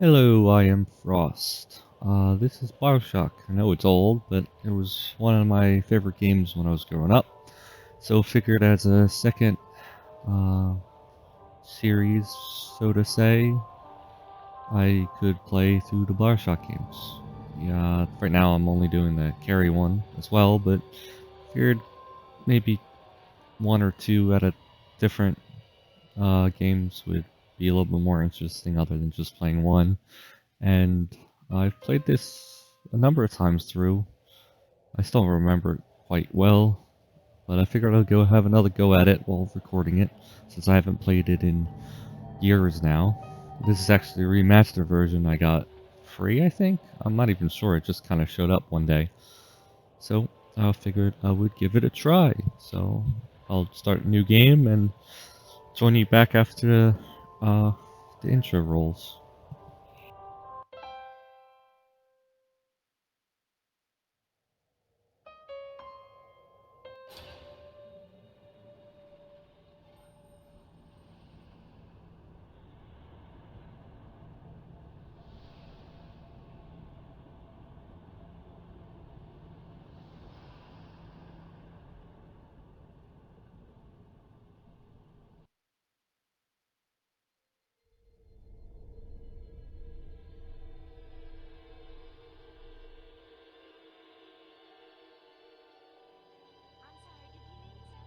Hello, I am Frost. This is Bioshock. I know it's old, but it was one of my favorite games when I was growing up. So figured as a second uh, series, so to say, I could play through the Bioshock games. Yeah, right now I'm only doing the carry one as well, but figured maybe one or two at a different games would be a little bit more interesting other than just playing one. And I've played this a number of times through. I still don't remember it quite well, but I figured I'd go have another go at it while recording it, since I haven't played it in years now. This is actually a remastered version I got free, I think? I'm not even sure, it just kind of showed up one day. So I figured I would give it a try. So I'll start a new game and join you back after the intro rolls.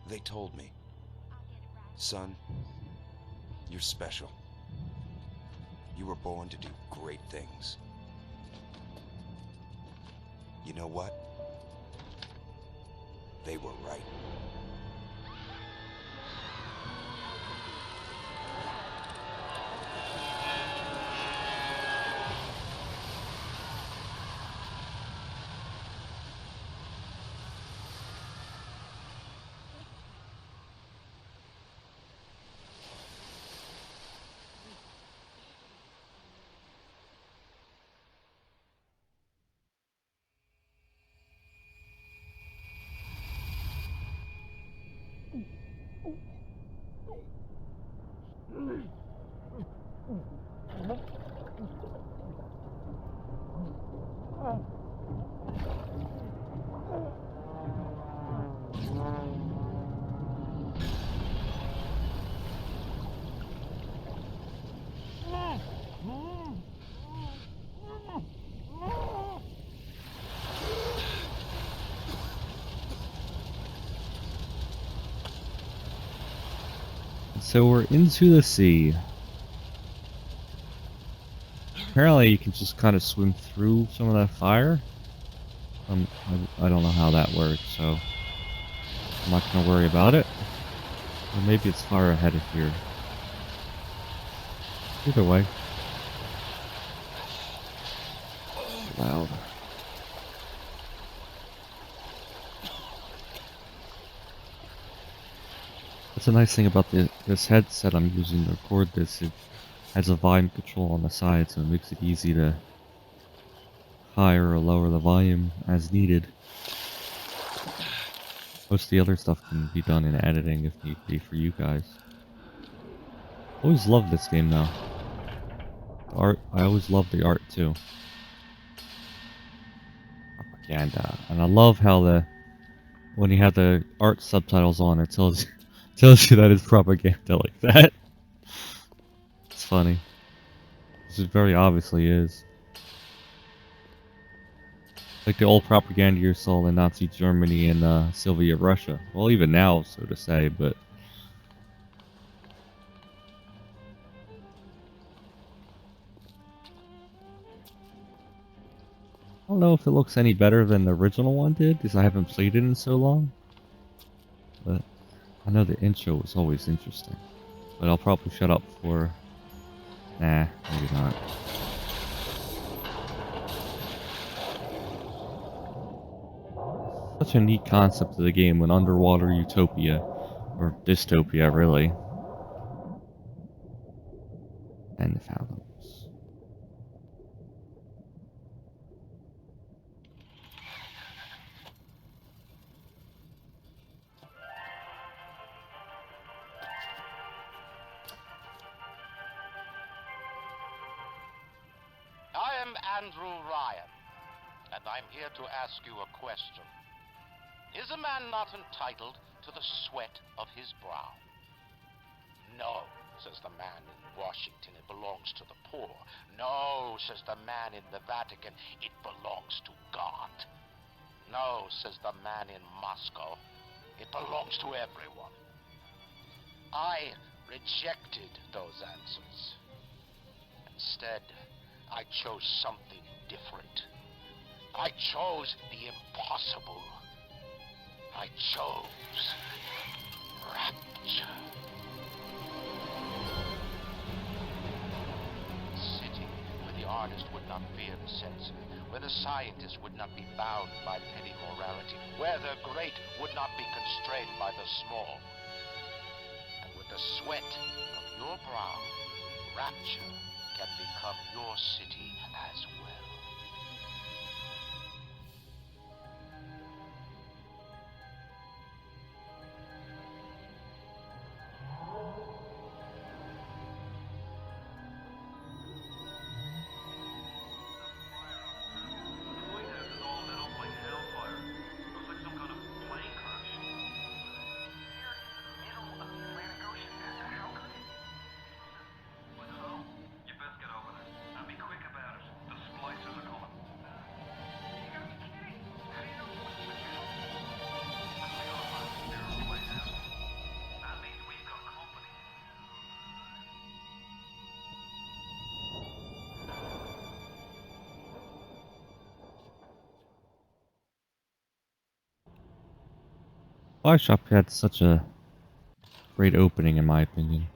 They told me, son, you're special. You were born to do great things. You know what? They were right. So we're into the sea. Apparently you can just kind of swim through some of that fire. I don't know how that works, so I'm not going to worry about it. Or maybe it's far ahead of here. Either way. Loud. That's a nice thing about this headset I'm using to record this. It has a volume control on the side, so it makes it easy to higher or lower the volume as needed. Most of the other stuff can be done in editing if need be for you guys. Always loved this game though. The art, I always loved the art too. Propaganda. And I love how when you have the art subtitles on, it tells you that it's propaganda like that. It's funny. This is very obviously is. Like the old propaganda you saw in Nazi Germany and Soviet Russia. Well, even now, so to say, but I don't know if it looks any better than the original one did, because I haven't played it in so long. But I know the intro was always interesting. But I'll probably shut up for... Nah, maybe not. Such a neat concept of the game, an underwater utopia. Or dystopia, really. And the fathoms. am Andrew Ryan, and I'm here to ask you a question. Is a man not entitled to the sweat of his brow? No, says the man in Washington, it belongs to the poor. No, says the man in the Vatican, it belongs to God. No, says the man in Moscow, it belongs to everyone. I rejected those answers. Instead, I chose something different. I chose the impossible. I chose rapture. City where the artist would not fear the censor, where the scientist would not be bound by petty morality, where the great would not be constrained by the small. And with the sweat of your brow, rapture can become your city as well. Bioshock had such a great opening, in my opinion.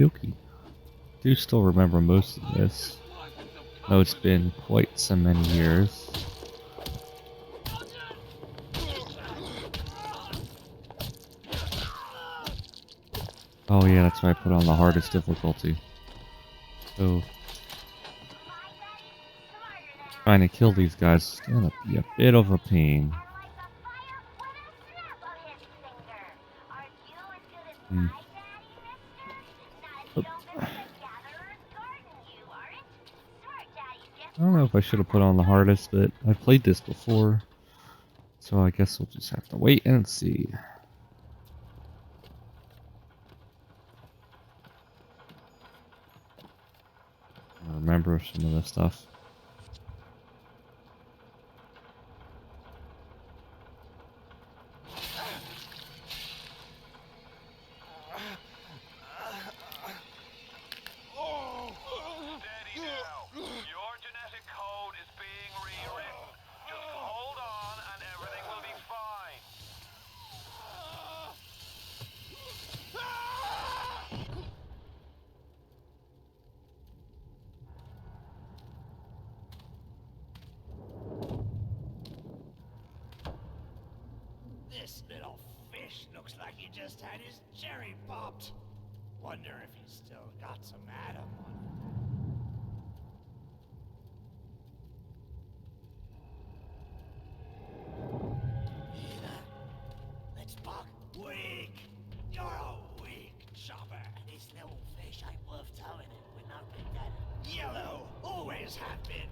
Yuki. Do still remember most of this, though it's been quite so many years. Oh yeah, that's why I put on the hardest difficulty. So, trying to kill these guys is gonna be a bit of a pain. don't know if I should have put on the hardest, but I've played this before. So I guess we'll just have to wait and see. I remember some of this stuff. Steady now. Your genetic code is being rewritten. Just hold on and everything will be fine. This little fish looks like he just had his cherry popped. Wonder if he's still got some Adam on him. Let's buck. Weak! You're a weak chopper. This little fish ain't worth towing it with no big daddy. Yellow! Always have been.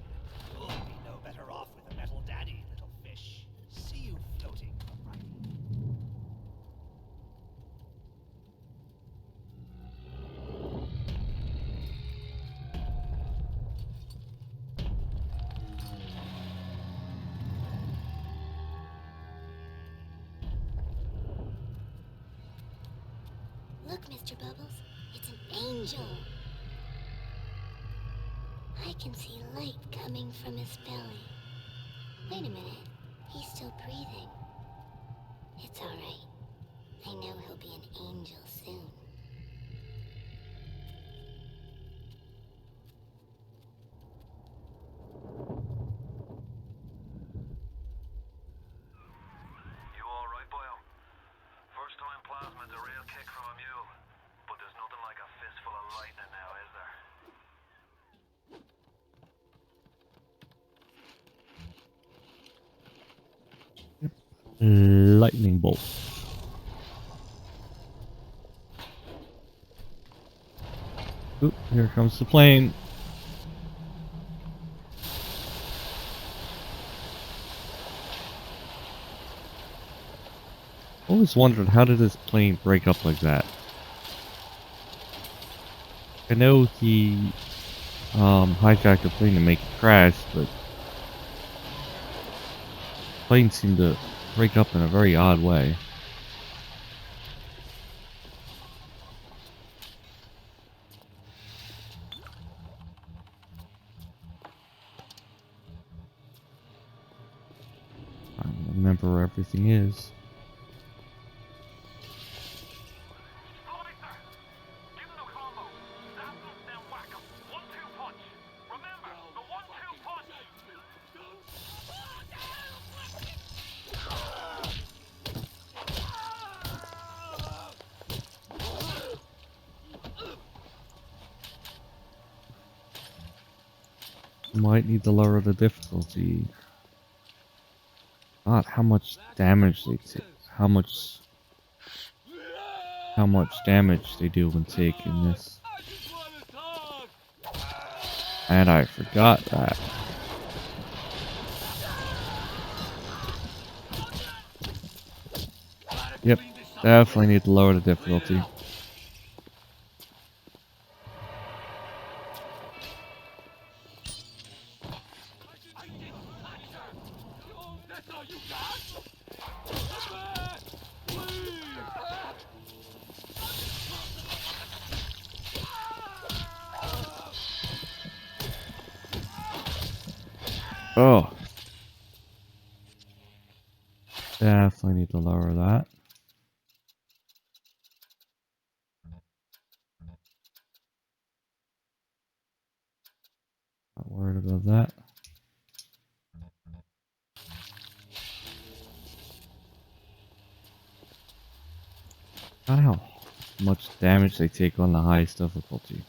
You'll be no better off with a metal daddy, little fish. See you floating right. Look, Mr. Bubbles, it's an angel. I can see light coming from his belly. Wait a minute, he's still breathing. It's all right. I know he'll be an angel soon. You alright, boyo? First time plasma's a real kick from a mule. But there's nothing like a fistful of lightning now, is there? Lightning bolt. Oop, here comes the plane. Always wondered, how did this plane break up like that? I know he hijacked the plane to make it crash, but the plane seemed to break up in a very odd way. I don't remember where everything is. Give him the combo. Zap him, then whack him. 1-2 punch. Remember, the 1-2 punch. Might need to lower the difficulty. Not how much damage they take. How much damage they do when taking this. And I forgot that. Yep, definitely need to lower the difficulty. Oh. Definitely need to lower that. Not worried about that. Not how much damage they take on the highest difficulty.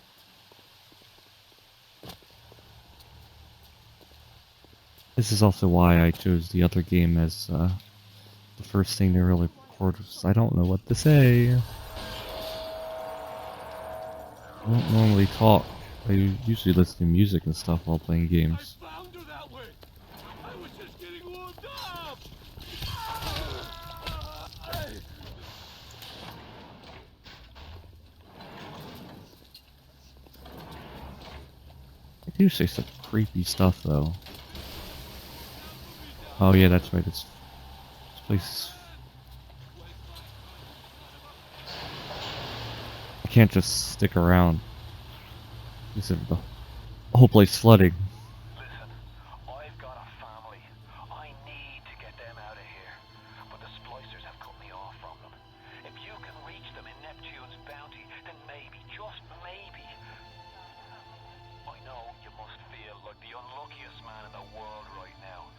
This is also why I chose the other game as the first thing to really record, because I don't know what to say. I don't normally talk I usually listen to music and stuff while playing games. I found her that way. I was just getting warmed up. I do say some creepy stuff though. Oh yeah, that's right. This place. I can't just stick around. This is the whole place flooding. Listen, I've got a family. I need to get them out of here. But the splicers have cut me off from them. If you can reach them in Neptune's bounty, then maybe, just maybe. I know you must feel like the unluckiest man in the world right now.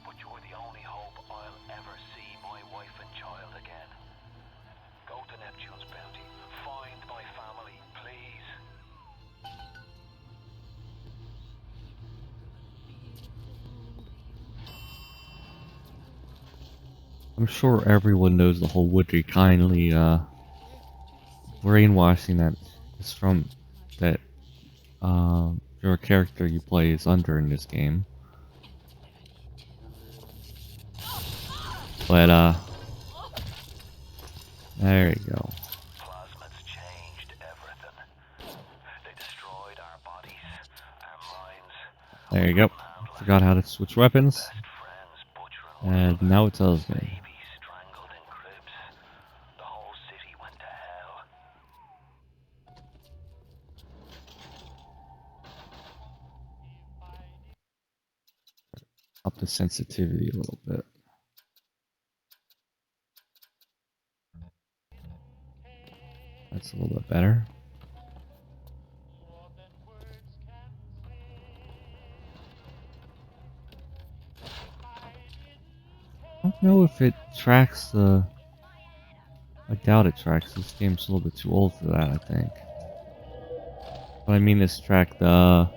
But you're the only hope I'll ever see my wife and child again. Go to Neptune's bounty. Find my family, please. I'm sure everyone knows the whole would you kindly brainwashing that is from that your character you play is under in this game. But there you go. Plasmids changed everything. They destroyed our bodies, our minds. There you go. Forgot how to switch weapons. Best friends butchering And now it tells me. babies strangled in cribs. The whole city went to hell. Up the sensitivity a little bit. That's a little bit better. I don't know if it tracks the... I doubt it tracks. This game's a little bit too old for that, I think. But I mean this track the...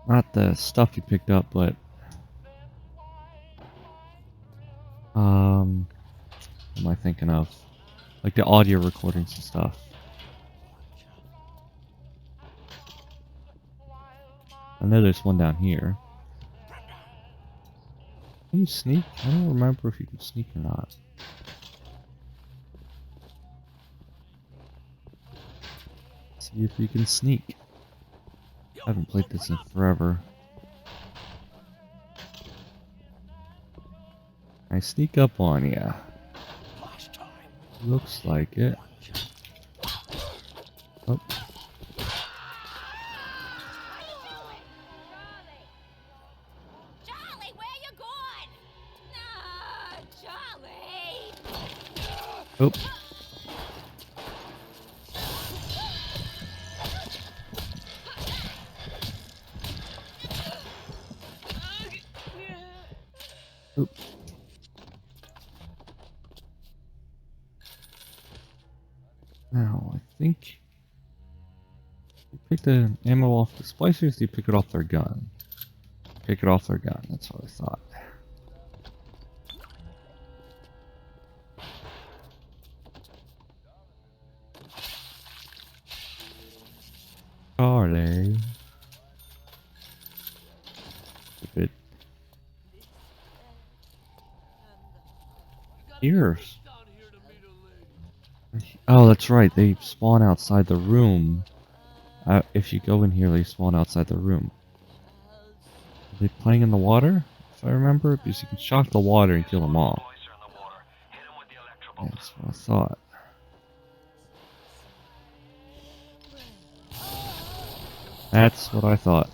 Not the stuff you picked up, but... What am I thinking of? Like the audio recordings and stuff. I know there's one down here. Can you sneak? I don't remember if you can sneak or not. See if you can sneak. I haven't played this in forever. I sneak up on ya. Looks like it. Oh. Charlie, where you going? No, Charlie. Oh. Oop. Now, I think you pick the ammo off the splicers, you pick it off their gun. Pick it off their gun, that's what I thought. Charlie. Keep it. Ears. Oh, that's right. They spawn outside the room. If you go in here, they spawn outside the room. Are they playing in the water? If I remember, because you can shock the water and kill them all. Splicer in the water. Hit him with the electrical. That's what I thought. That's what I thought.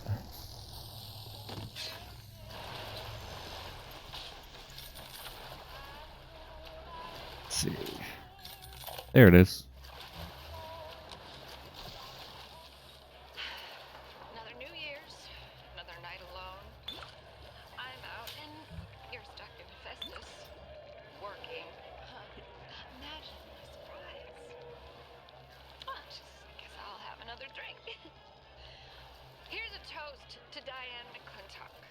Let's see. There it is. Another New Year's, another night alone. I'm out and you're stuck in Festus, working. Imagine my surprise. Well, I guess I'll have another drink. Here's a toast to Diane McClintock,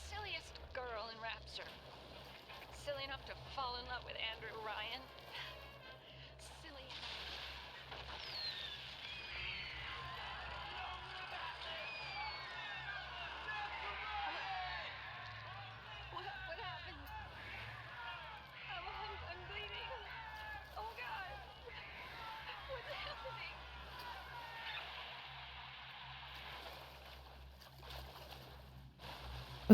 silliest girl in Rapture. Silly enough to fall in love with Andrew Ryan. Silly enough.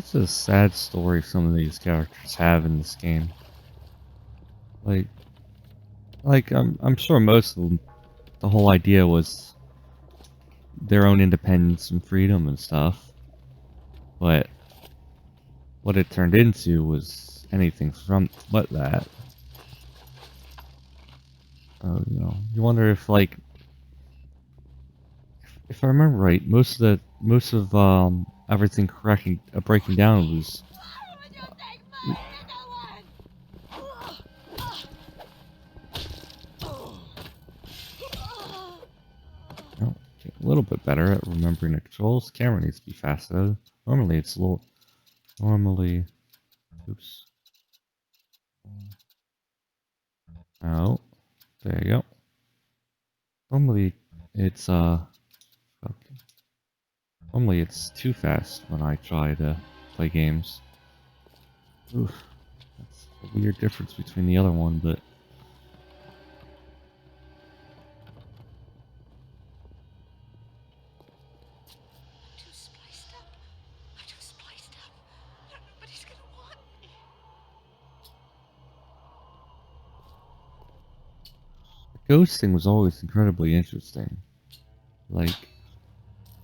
Such a sad story some of these characters have in this game. Like I'm sure most of them, the whole idea was their own independence and freedom and stuff, but what it turned into was anything from but that. You know, you wonder if like, if I remember right, most of everything breaking down was. Oh, get a little bit better at remembering the controls. Camera needs to be faster. Normally it's a little. Normally, oops. Oh, there you go. Normally it's okay. Normally it's too fast when I try to play games. Oof, that's a weird difference between the other one, but. Too spliced up. I'm too spliced up. Nobody's gonna want me. Ghosting was always incredibly interesting. Like,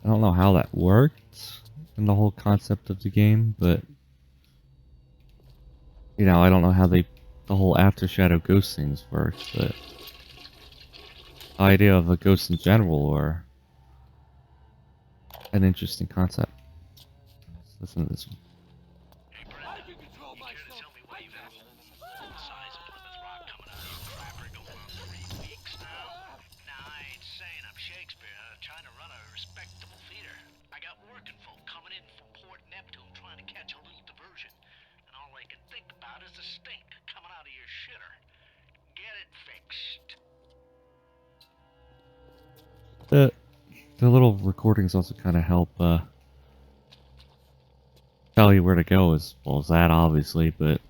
I don't know how that worked in the whole concept of the game, but you know, I don't know how the whole after shadow ghost things work, but the idea of a ghost in general or an interesting concept. Let's listen to this one. Hey, Brenda, you care to tell me why you've had a hole the size of Plymouth Rock coming out of your crapper going on 3 weeks now? Nah, I ain't saying I'm Shakespeare. I'm trying to run a respectable theater. I got working folk coming in from Port Neptune trying to catch a little diversion. And all I can think about is the stink coming out of your shitter. Get it fixed. The little recordings also kind of help tell you where to go as well as that, obviously, but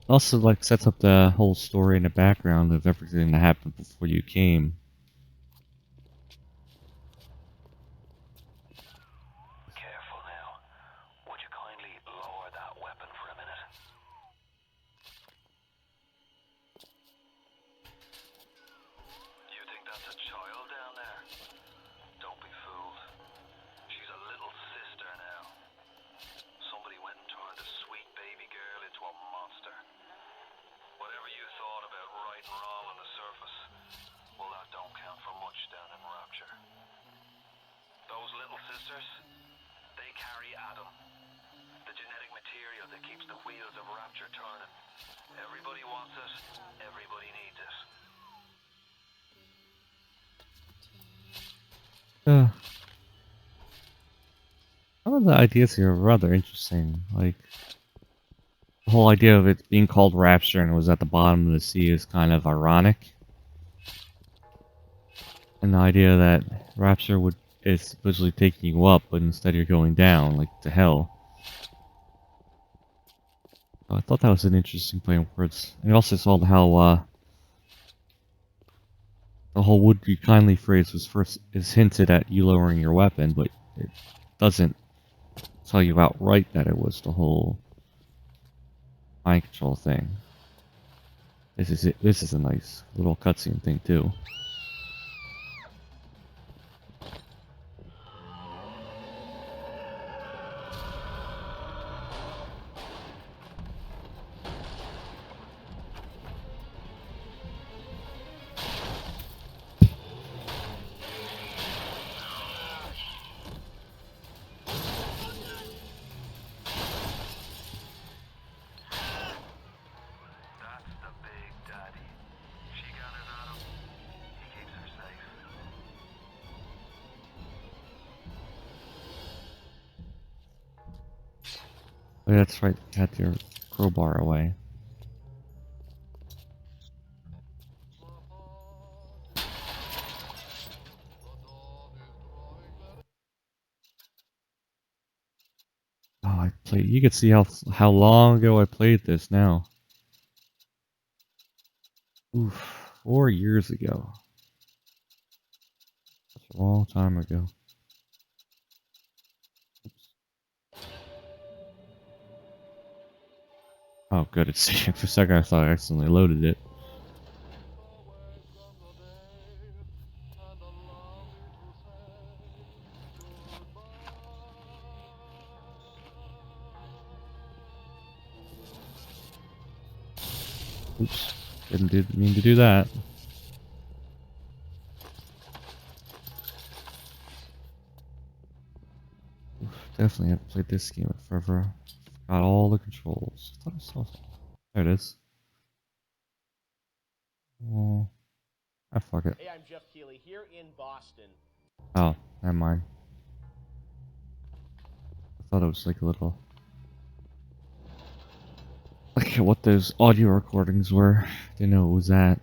also like sets up the whole story in the background of everything that happened before you came. Careful now. Would you kindly lower that weapon for a minute? You think that's a child down there? Don't be fooled. She's a little sister now. Somebody went and turned a sweet baby girl into a monster. Whatever you thought about right and wrong on the surface, well, that don't count for much down in Rapture. Those little sisters, they carry Adam, the genetic material that keeps the wheels of Rapture turning. Everybody wants it, everybody needs it. Some of the ideas here are rather interesting. Like, the whole idea of it being called Rapture and it was at the bottom of the sea is kind of ironic. And the idea that Rapture is visually taking you up, but instead you're going down, like to hell. So I thought that was an interesting play on words. And I also saw how the whole "would you kindly" phrase is hinted at you lowering your weapon, but it doesn't tell you outright that it was the whole mind control thing. This is it. This is a nice little cutscene thing too. That's the big daddy. She gathers Adam, he keeps her safe. Oh, that's right. You had your crowbar away. Oh, I played. You can see how long ago I played this now. Oof, 4 years ago. Such a long time ago. Oh, good. It's saving. For a second, I thought I accidentally loaded it. Oops. Didn't mean to do that. Oof, definitely haven't played this game in forever. Got all the controls. I thought I saw something. There it is. Oh, ah, fuck it. Hey, I'm Jeff Keighley here in Boston. Oh, never mind. I thought it was like a little. Like what those audio recordings were. Didn't know it was that.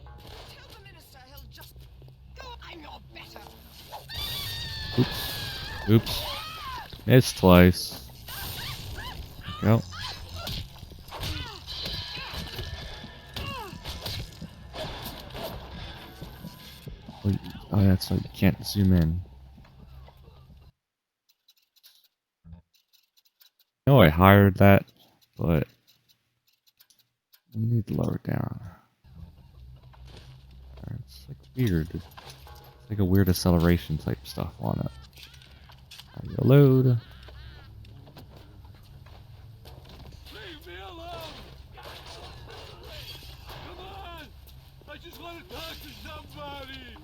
Tell the minister he'll just go. I'm your better. Oops. Oops. Missed twice. There we go. Oh, that's why you can't zoom in. I know I hired that, but you need to lower it down. It's like weird. It's like a weird acceleration type stuff on it. There you go, load. Leave me alone! Come on! I just want to talk to somebody!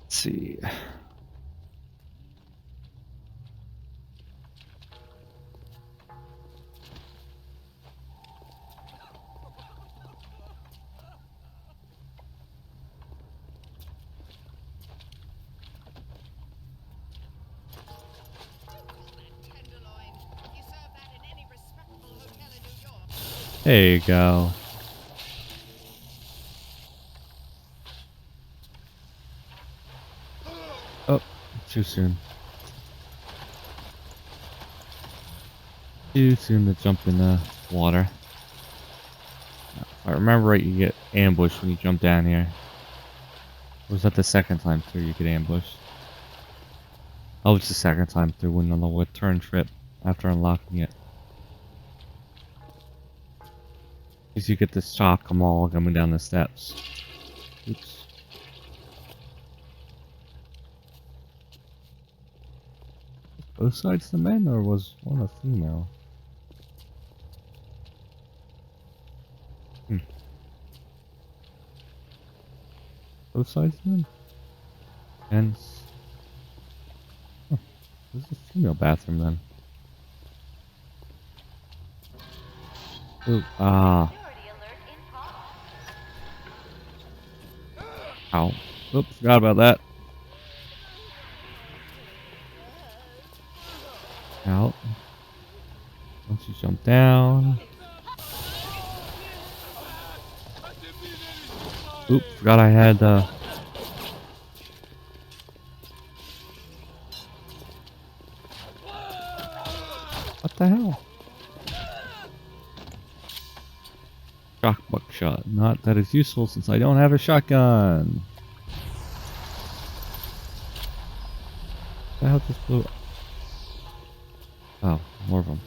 Let's see. Tenderloin. You serve that in any respectable hotel in New York. There you go. Oh, too soon. Too soon to jump in the water. If I remember right, you get ambushed when you jump down here. Or was that the second time through you get ambushed? Oh, it's the second time through when on the return trip after unlocking it. Because you get this shock them all coming down the steps. Oops. Both sides the men, or was one a female? Both sides the men? And oh, this is a female bathroom then. Ooh, ah. Ow. Oops, forgot about that. Out. Once you jump down. Oop, forgot I had what the hell? Shock buckshot. Not that it's useful since I don't have a shotgun. The hell just blew up? Oh, more of them.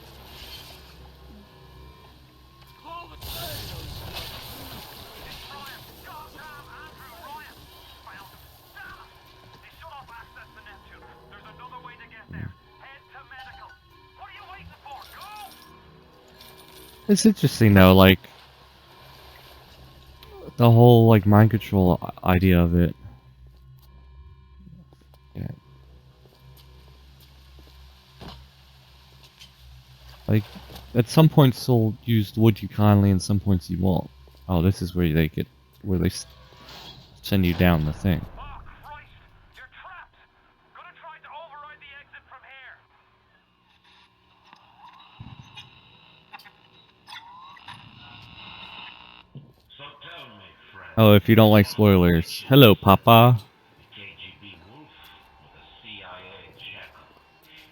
It's interesting though, like the whole like mind control idea of it. Yeah. Like at some points they'll use would you kindly, and some points you won't. Oh, this is where they get where they send you down the thing. Oh, Christ! You're trapped! Gonna try to override the exit from here! So tell me, friend. Oh, if you don't like spoilers. Hello, Papa. KGB wolf or the CIA jackal.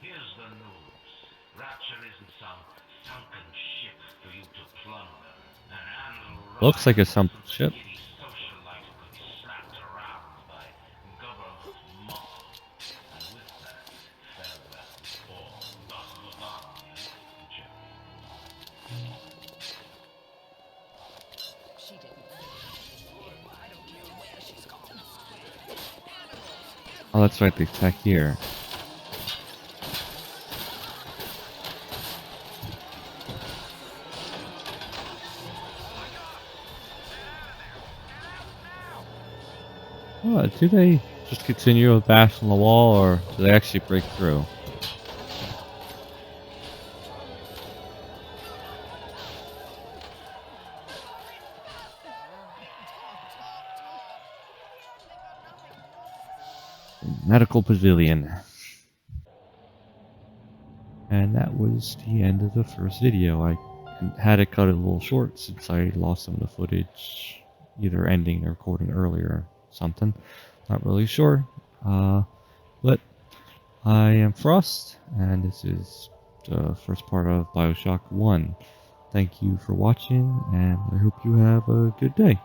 Here's the news. Rapture isn't some sunken ship for you to plunder. looks like a sample ship. Giddy socialite could be slapped around by government muscle. And with that, farewell for She didn't. I don't know where she's gone. Oh, that's right, they attack here. Oh, do they just continue to bash on the wall, or do they actually break through? Medical Pavilion. And that was the end of the first video. I had to cut it a little short since I lost some of the footage, either ending the recording earlier or something. Not really sure. But I am Frost, and this is the first part of Bioshock 1. Thank you for watching, and I hope you have a good day.